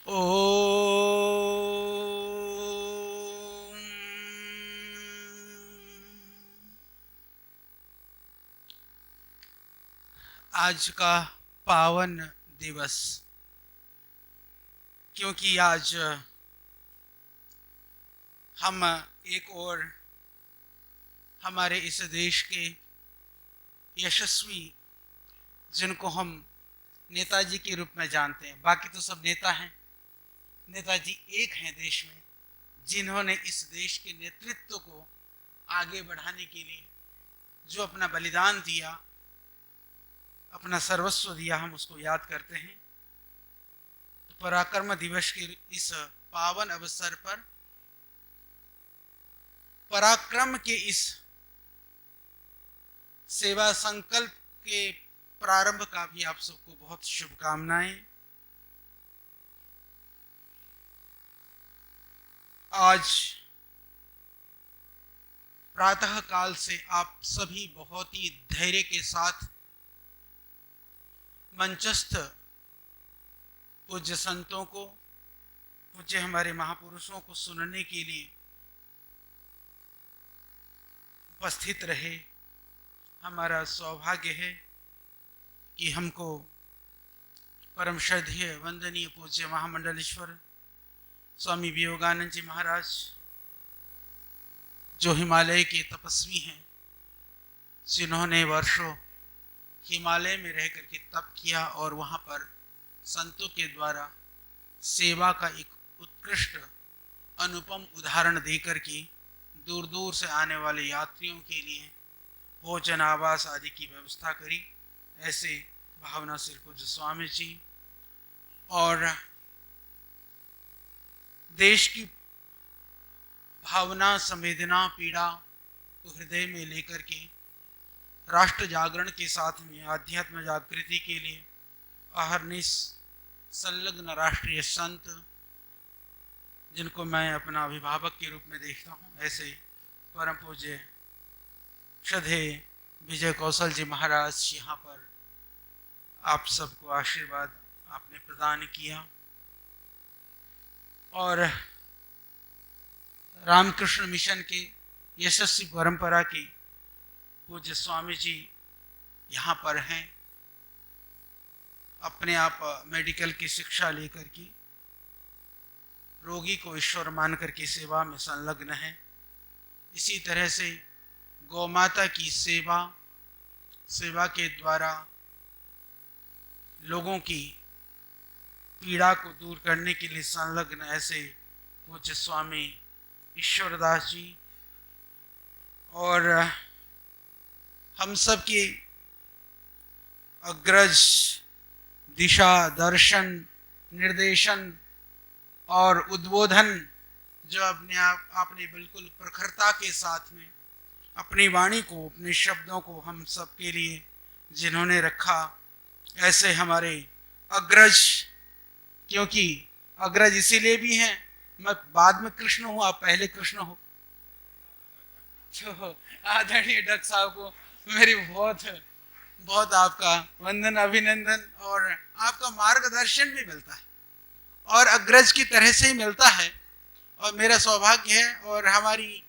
ओम। आज का पावन दिवस, क्योंकि आज हम एक और हमारे इस देश के यशस्वी, जिनको हम नेताजी के रूप में जानते हैं, बाकी तो सब नेता हैं, नेताजी एक हैं देश में, जिन्होंने इस देश के नेतृत्व को आगे बढ़ाने के लिए जो अपना बलिदान दिया, अपना सर्वस्व दिया, हम उसको याद करते हैं। तो पराक्रम दिवस के इस पावन अवसर पर पराक्रम के इस सेवा संकल्प के प्रारंभ का भी आप सबको बहुत शुभकामनाएं। आज प्रातः काल से आप सभी बहुत ही धैर्य के साथ मंचस्थ पूज्य संतों को, पूज्य हमारे महापुरुषों को सुनने के लिए उपस्थित रहे। हमारा सौभाग्य है कि हमको परम श्रद्धेय वंदनीय पूज्य महामंडलेश्वर स्वामी विवेकानंद जी महाराज, जो हिमालय के तपस्वी हैं, जिन्होंने वर्षों हिमालय में रह करके तप किया और वहाँ पर संतों के द्वारा सेवा का एक उत्कृष्ट अनुपम उदाहरण देकर के दूर दूर से आने वाले यात्रियों के लिए भोजन आवास आदि की व्यवस्था करी। ऐसे भावनाशील पूज्य स्वामी जी और देश की भावना, संवेदना, पीड़ा को हृदय में लेकर के राष्ट्र जागरण के साथ में आध्यात्म जागृति के लिए अहर्निश संलग्न राष्ट्रीय संत, जिनको मैं अपना अभिभावक के रूप में देखता हूँ, ऐसे परम पूज्य श्रद्धेय विजय कौशल जी महाराज, यहाँ पर आप सबको आशीर्वाद आपने प्रदान किया। और रामकृष्ण मिशन के यशस्वी परंपरा के पूज्य स्वामी जी यहाँ पर हैं, अपने आप मेडिकल की शिक्षा लेकर के रोगी को ईश्वर मान करके सेवा में संलग्न है। इसी तरह से गौ माता की सेवा के द्वारा लोगों की पीड़ा को दूर करने के लिए संलग्न ऐसे पूज्य स्वामी ईश्वरदास जी, और हम सब के अग्रज, दिशा दर्शन, निर्देशन और उद्बोधन, जो आपने बिल्कुल प्रखरता के साथ में अपनी वाणी को, अपने शब्दों को हम सब के लिए जिन्होंने रखा, ऐसे हमारे अग्रज, क्योंकि अग्रज इसीलिए भी हैं, मैं बाद में कृष्ण हूँ, आप पहले कृष्ण हो। तो आदरणीय डॉक्टर साहब को मेरी बहुत बहुत आपका वंदन, अभिनंदन, और आपका मार्गदर्शन भी मिलता है और अग्रज की तरह से ही मिलता है। और मेरा सौभाग्य है और हमारी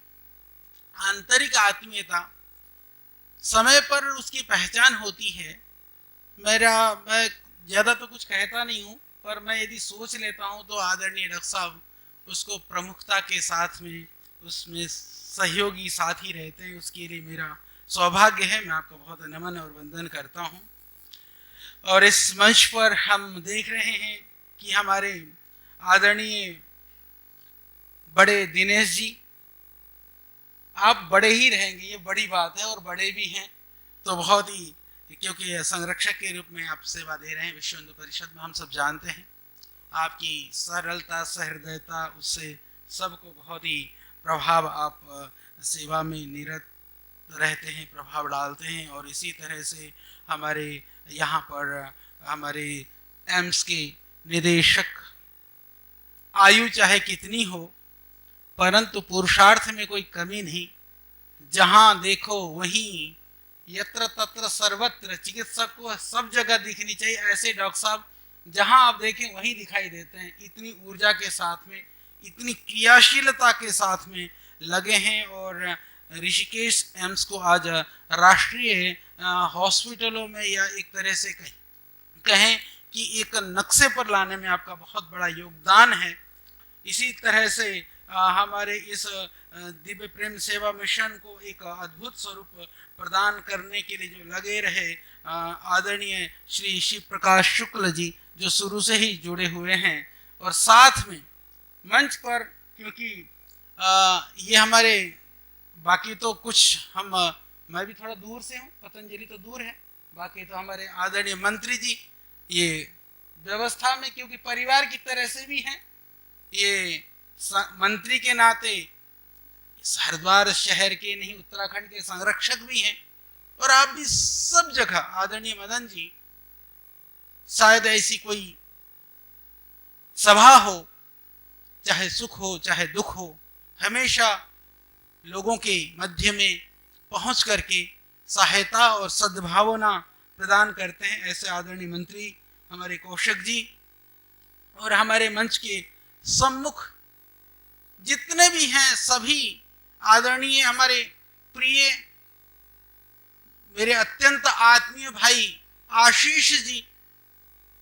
आंतरिक आत्मीयता समय पर उसकी पहचान होती है। मैं ज़्यादा तो कुछ कहता नहीं हूँ, पर मैं यदि सोच लेता हूँ तो आदरणीय डॉक्टर साहब उसको प्रमुखता के साथ में उसमें सहयोगी साथी रहते हैं। उसके लिए मेरा सौभाग्य है, मैं आपको बहुत नमन और वंदन करता हूँ। और इस मंच पर हम देख रहे हैं कि हमारे आदरणीय बड़े दिनेश जी, आप बड़े ही रहेंगे, ये बड़ी बात है, और बड़े भी हैं तो बहुत ही, क्योंकि संरक्षक के रूप में आप सेवा दे रहे हैं विश्व हिंदू परिषद में, हम सब जानते हैं आपकी सरलता, सहृदयता, उससे सबको बहुत ही प्रभाव, आप सेवा में निरत रहते हैं, प्रभाव डालते हैं। और इसी तरह से हमारे यहाँ पर हमारे एम्स के निदेशक, आयु चाहे कितनी हो परंतु पुरुषार्थ में कोई कमी नहीं, जहाँ देखो वहीं यत्र तत्र सर्वत्र चिकित्सक को सब जगह दिखनी चाहिए, ऐसे डॉक्टर साहब जहां आप देखें वहीं दिखाई देते हैं। इतनी ऊर्जा के साथ में, इतनी क्रियाशीलता के साथ में लगे हैं और ऋषिकेश एम्स को आज राष्ट्रीय हॉस्पिटलों में या एक तरह से कहें कि एक नक्शे पर लाने में आपका बहुत बड़ा योगदान है। इसी तरह से हमारे इस दिव्य प्रेम सेवा मिशन को एक अद्भुत स्वरूप प्रदान करने के लिए जो लगे रहे आदरणीय श्री शिव प्रकाश शुक्ल जी, जो शुरू से ही जुड़े हुए हैं, और साथ में मंच पर, क्योंकि ये हमारे बाकी तो कुछ हम मैं भी थोड़ा दूर से हूँ, पतंजलि तो दूर है, बाकी तो हमारे आदरणीय मंत्री जी ये व्यवस्था में क्योंकि परिवार की तरह से भी हैं, ये मंत्री के नाते हरिद्वार शहर के नहीं उत्तराखंड के संरक्षक भी हैं, और आप भी सब जगह आदरणीय मदन जी, शायद ऐसी कोई सभा हो, चाहे सुख हो चाहे दुख हो, हमेशा लोगों के मध्य में पहुंच करके सहायता और सद्भावना प्रदान करते हैं। ऐसे आदरणीय मंत्री हमारे कौशिक जी और हमारे मंच के सम्मुख जितने भी हैं सभी आदरणीय हमारे प्रिय मेरे अत्यंत आत्मीय भाई आशीष जी।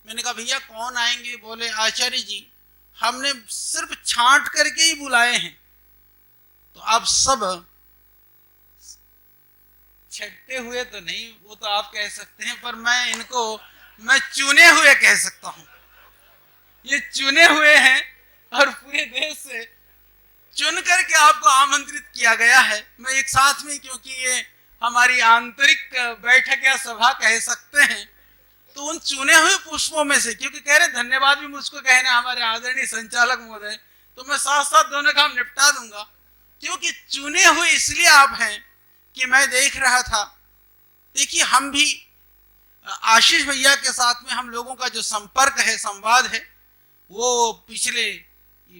मैंने कहा भैया कौन आएंगे, बोले आचार्य जी, हमने सिर्फ छांट करके ही बुलाए हैं। तो आप सब छटते हुए तो नहीं, वो तो आप कह सकते हैं, पर मैं चुने हुए कह सकता हूं। ये चुने हुए हैं और पूरे देश से चुन करके आपको आमंत्रित किया गया है। मैं एक साथ में, क्योंकि ये हमारी आंतरिक बैठक या सभा कह सकते हैं, तो उन चुने हुए पुष्पों में से, क्योंकि कह रहे धन्यवाद भी मुझको कहना हमारे आदरणीय संचालक महोदय, तो मैं साथ साथ दोनों काम निपटा दूंगा, क्योंकि चुने हुए इसलिए आप हैं कि मैं देख रहा था, देखिए हम भी आशीष भैया के साथ में हम लोगों का जो संपर्क है, संवाद है, वो पिछले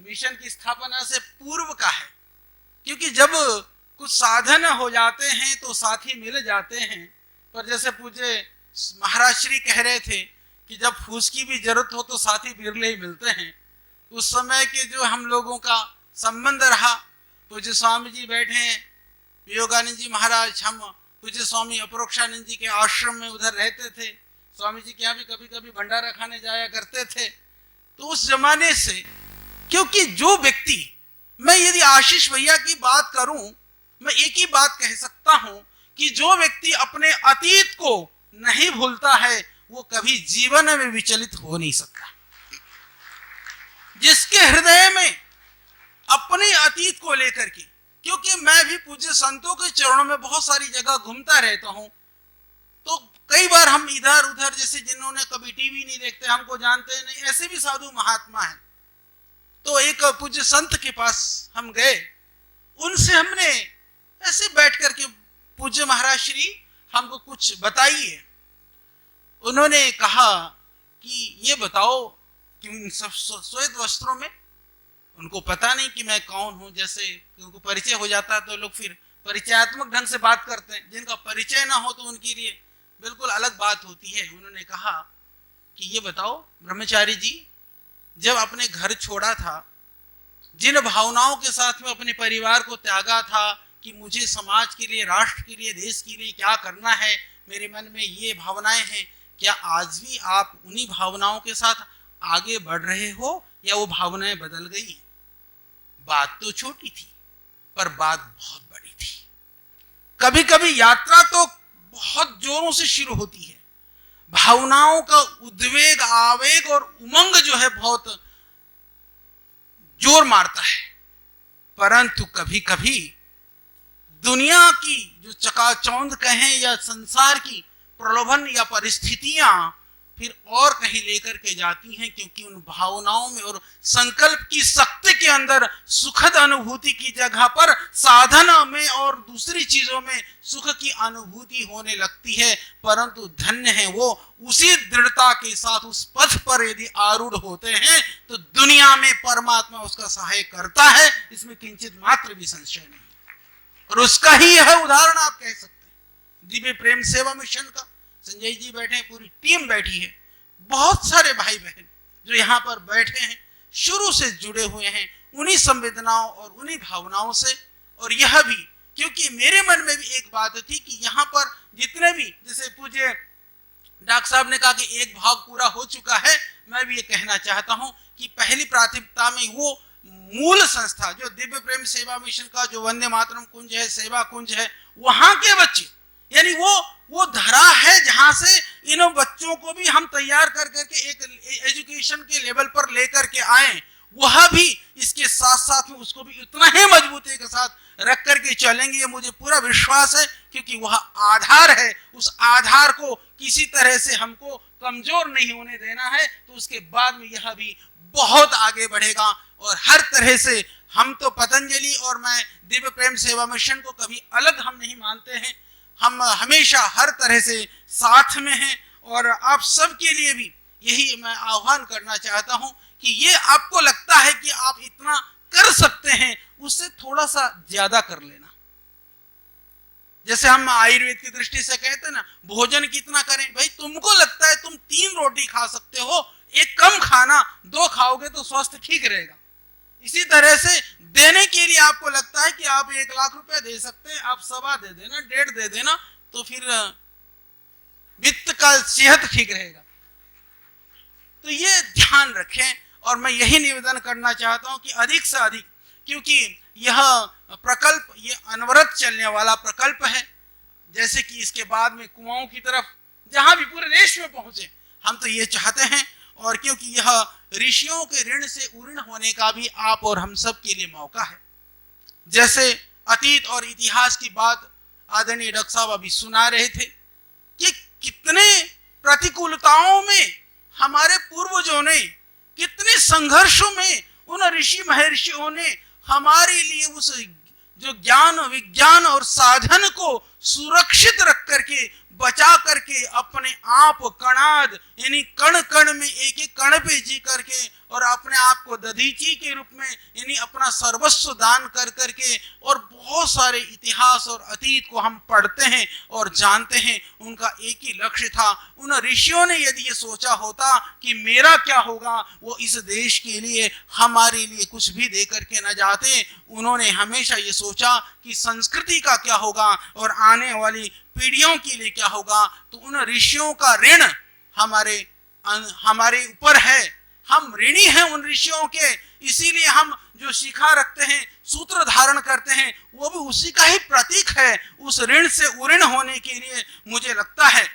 मिशन की स्थापना से पूर्व का है। क्योंकि जब कुछ साधन हो जाते हैं तो साथी मिल जाते हैं, पर जैसे पूज्य महाराज श्री कह रहे थे कि जब फूस की भी जरूरत हो तो साथी बिरले ही मिलते हैं। उस समय के जो हम लोगों का संबंध रहा, पूज्य स्वामी जी बैठे हैं, योगानंद जी महाराज, हम पूज्य स्वामी अपरोक्षानंद जी के आश्रम में उधर रहते थे, स्वामी जी के यहाँ भी कभी कभी भंडारा खाने जाया करते थे। तो उस जमाने से, क्योंकि जो व्यक्ति, मैं यदि आशीष भैया की बात करूं, मैं एक ही बात कह सकता हूं कि जो व्यक्ति अपने अतीत को नहीं भूलता है वो कभी जीवन में विचलित हो नहीं सकता। जिसके हृदय में अपने अतीत को लेकर के, क्योंकि मैं भी पूज्य संतों के चरणों में बहुत सारी जगह घूमता रहता हूं, तो कई बार हम इधर उधर, जैसे जिन्होंने कभी टीवी नहीं देखते, हमको जानते नहीं, ऐसे भी साधु महात्मा हैं, तो एक पूज्य संत के पास हम गए, उनसे हमने ऐसे बैठ करके, पूज्य महाराज श्री हमको कुछ बताइए। उन्होंने कहा कि ये बताओ कि उन सब श्वेत वस्त्रों में, उनको पता नहीं कि मैं कौन हूं, जैसे उनको परिचय हो जाता है तो लोग फिर परिचयात्मक ढंग से बात करते हैं, जिनका परिचय ना हो तो उनके लिए बिल्कुल अलग बात होती है। उन्होंने कहा कि ये बताओ ब्रह्मचारी जी, जब अपने घर छोड़ा था, जिन भावनाओं के साथ में अपने परिवार को त्यागा था कि मुझे समाज के लिए, राष्ट्र के लिए, देश के लिए क्या करना है, मेरे मन में ये भावनाएं हैं, क्या आज भी आप उन्हीं भावनाओं के साथ आगे बढ़ रहे हो या वो भावनाएं बदल गई हैं? बात तो छोटी थी पर बात बहुत बड़ी थी। कभी कभी यात्रा तो बहुत जोरों से शुरू होती है, भावनाओं का उद्वेग, आवेग और उमंग जो है बहुत जोर मारता है, परंतु कभी कभी दुनिया की जो चकाचौंध कहें या संसार की प्रलोभन या परिस्थितियां फिर और कहीं लेकर के जाती हैं, क्योंकि उन भावनाओं में और संकल्प की शक्ति के अंदर सुखद अनुभूति की जगह पर साधना में और दूसरी चीजों में सुख की अनुभूति होने लगती है। परंतु धन्य है वो उसी दृढ़ता के साथ उस पथ पर यदि आरूढ़ होते हैं तो दुनिया में परमात्मा उसका सहाय करता है, इसमें किंचित मात्र भी संशय नहीं। और उसका ही यह उदाहरण आप कह सकते हैं दिव्य प्रेम सेवा मिशन का। संजय जी बैठे, पूरी टीम बैठी है, बहुत सारे भाई बहन जो यहाँ पर बैठे हैं शुरू से जुड़े हुए हैं उन्हीं संवेदनाओं और उन्हीं भावनाओं से। और यह भी क्योंकि मेरे मन में भी एक बात थी कि यहाँ पर जितने भी, जैसे पूज्य डॉक्टर साहब ने कहा कि एक भाग पूरा हो चुका है, मैं भी ये कहना चाहता हूँ कि पहली प्राथमिकता में वो मूल संस्था जो दिव्य प्रेम सेवा मिशन का जो वंदे मातरम कुंज है, सेवा कुंज है, वहां के बच्चे, यानी वो धरा है जहां से इन बच्चों को भी हम तैयार कर करके एक एजुकेशन के लेवल पर लेकर के आए, वह भी इसके साथ साथ में उसको भी उतना ही मजबूती के साथ रख करके चलेंगे, ये मुझे पूरा विश्वास है, क्योंकि वह आधार है। उस आधार को किसी तरह से हमको कमजोर नहीं होने देना है, तो उसके बाद में यह भी बहुत आगे बढ़ेगा। और हर तरह से हम तो पतंजलि और मैं दिव्य प्रेम सेवा मिशन को कभी अलग हम नहीं मानते हैं, हम हमेशा हर तरह से साथ में हैं। और आप सबके लिए भी यही मैं आह्वान करना चाहता हूं कि ये आपको लगता है कि आप इतना कर सकते हैं, उससे थोड़ा सा ज्यादा कर लेना। जैसे हम आयुर्वेद की दृष्टि से कहते हैं ना, भोजन कितना करें, भाई तुमको लगता है तुम 3 रोटी खा सकते हो, एक कम खाना, 2 खाओगे तो स्वास्थ्य ठीक रहेगा। इसी तरह से देने के लिए आपको लगता है कि आप 1 लाख रुपए दे सकते हैं, आप 1.25 दे देना, 1.5 दे देना, तो फिर वित्त का सेहत ठीक रहेगा। तो ये ध्यान रखें। और मैं यही निवेदन करना चाहता हूं कि अधिक से अधिक, क्योंकि यह प्रकल्प ये अनवरत चलने वाला प्रकल्प है, जैसे कि इसके बाद में कुआओं की तरफ जहां भी पूरे देश में पहुंचे, हम तो ये चाहते हैं। और क्योंकि यह ऋषियों के ऋण से उऋण होने का भी आप और हम सब के लिए मौका है। जैसे अतीत और इतिहास की बात आदरणीय डॉक्टर साहब अभी सुना रहे थे कि कितने प्रतिकूलताओं में हमारे पूर्वजों ने, कितने संघर्षों में उन ऋषि महर्षियों ने हमारे लिए उस जो ज्ञान विज्ञान और साधन को सुरक्षित रख करके, बचा करके, अपने आप कणाद यानी कण कण में एक एक कण पे जी करके और अपने आप को दधीची के रूप में यानी अपना सर्वस्व दान कर करके, और बहुत सारे इतिहास और अतीत को हम पढ़ते हैं और जानते हैं। उनका एक ही लक्ष्य था। उन ऋषियों ने यदि ये सोचा होता कि मेरा क्या होगा, वो इस देश के लिए हमारे लिए कुछ भी दे करके न जाते। उन्होंने हमेशा ये सोचा कि संस्कृति का क्या होगा और आने वाली पीढ़ियों के लिए क्या होगा। तो उन ऋषियों का ऋण हमारे ऊपर है, हम ऋणी हैं उन ऋषियों के। इसीलिए हम जो शिखा रखते हैं, सूत्र धारण करते हैं, वो भी उसी का ही प्रतीक है। उस ऋण से उऋण होने के लिए मुझे लगता है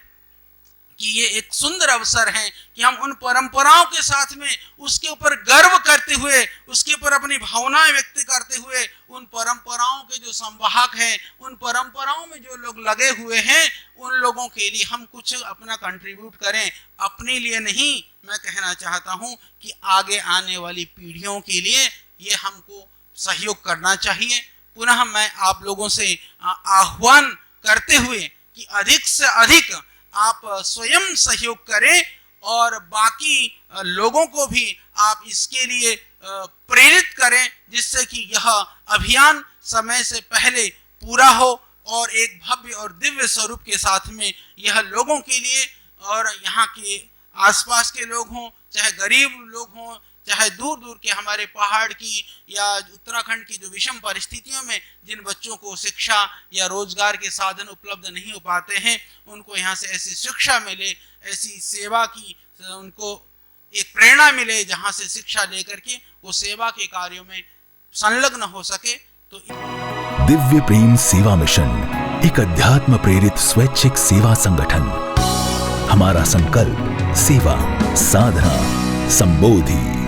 कि ये एक सुंदर अवसर है कि हम उन परंपराओं के साथ में उसके ऊपर गर्व करते हुए, उसके ऊपर अपनी भावनाएं व्यक्त करते हुए, उन परंपराओं के जो संवाहक हैं, उन परंपराओं में जो लोग लगे हुए हैं, उन लोगों के लिए हम कुछ अपना कंट्रीब्यूट करें। अपने लिए नहीं, मैं कहना चाहता हूं कि आगे आने वाली पीढ़ियों के लिए ये हमको सहयोग करना चाहिए। पुनः मैं आप लोगों से आह्वान करते हुए कि अधिक से अधिक आप स्वयं सहयोग करें और बाकी लोगों को भी आप इसके लिए प्रेरित करें, जिससे कि यह अभियान समय से पहले पूरा हो और एक भव्य और दिव्य स्वरूप के साथ में यह लोगों के लिए और यहाँ के आसपास के लोग हों, चाहे गरीब लोग हों, चाहे दूर दूर के हमारे पहाड़ की या उत्तराखंड की जो विषम परिस्थितियों में जिन बच्चों को शिक्षा या रोजगार के साधन उपलब्ध नहीं हो पाते हैं, उनको यहाँ से ऐसी शिक्षा मिले, ऐसी सेवा की उनको एक प्रेरणा मिले, जहाँ से शिक्षा लेकर के वो सेवा के कार्यों में संलग्न हो सके। तो दिव्य प्रेम सेवा मिशन एक अध्यात्म प्रेरित स्वैच्छिक सेवा संगठन। हमारा संकल्प सेवा, साधना, संबोधि।